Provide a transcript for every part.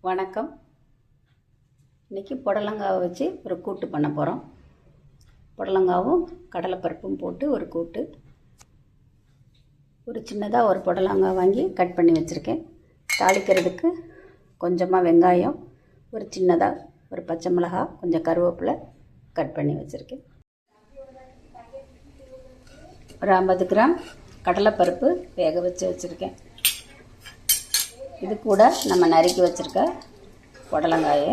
வணக்கம். இன்றைக்கி புடலங்காவை வச்சு ஒரு கூட்டு பண்ண போகிறோம். புடலங்காவும் கடலைப்பருப்பும் போட்டு ஒரு கூட்டு. ஒரு சின்னதாக ஒரு புடலங்காய் வாங்கி கட் பண்ணி வச்சுருக்கேன். தாளிக்கிறதுக்கு கொஞ்சமாக வெங்காயம், ஒரு சின்னதாக ஒரு பச்சை மிளகாய், கொஞ்சம் கருவேப்பிலை கட் பண்ணி வச்சுருக்கேன். ஒரு 50 கிராம் கடலைப்பருப்பு வேக வச்சு வச்சுருக்கேன். இது கூட நம்ம நறுக்கி வச்சுருக்க புடலங்காயை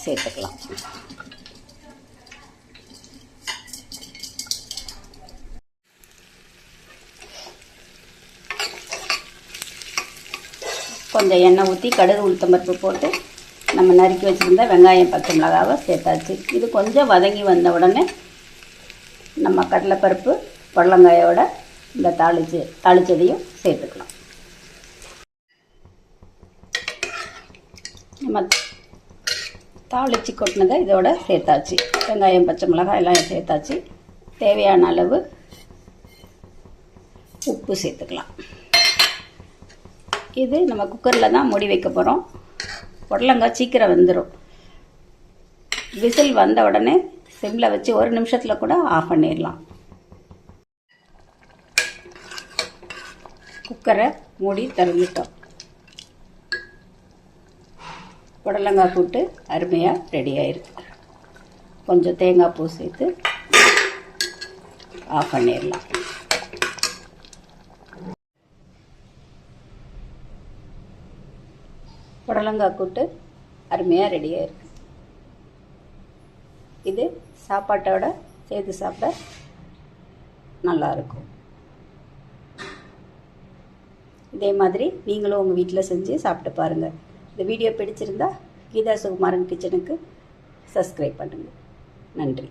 சேர்த்துக்கலாம். கொஞ்சம் எண்ணெய் ஊற்றி கடுகு உளுத்தம்பருப்பு போட்டு நம்ம நறுக்கி வச்சுருந்த வெங்காயம் பச்சை மிளகாவை சேர்த்தாச்சு. இது கொஞ்சம் வதங்கி வந்த உடனே நம்ம கடலைப்பருப்பு புடலங்காயோட இந்த தாளிச்சதையும் சேர்த்துக்கலாம். நம்ம தாளித்து கொட்டினதை இதோட சேர்த்தாச்சு. வெங்காயம் பச்சை மிளகாய் எல்லாம் சேர்த்தாச்சு. தேவையான அளவு உப்பு சேர்த்துக்கலாம். இது நம்ம குக்கரில் தான் மூடி வைக்க போகிறோம். புடலங்காய் சீக்கிரம் வெந்துடும். விசில் வந்த உடனே சிம்மில் வச்சு 1 நிமிஷத்தில் கூட ஆஃப் பண்ணிடலாம். குக்கரை மூடி திறந்துட்டோம். புடலங்காய் கூட்டு அருமையாக ரெடி ஆயிருக்கு. கொஞ்சம் தேங்காய் பூ சேர்த்து ஆஃப் பண்ணிடலாம். புடலங்காய் கூட்டு அருமையாக ரெடி ஆயிருக்கு. இது சாப்பாட்டோட சேர்த்து சாப்பிட நல்லாயிருக்கும். இதே மாதிரி நீங்களும் உங்கள் வீட்டில் செஞ்சு சாப்பிட்டு பாருங்கள். இந்த வீடியோ பிடிச்சிருந்தா கீதா சுகுமாரன் கிச்சனுக்கு சப்ஸ்கிரைப் பண்ணுங்கள். நன்றி.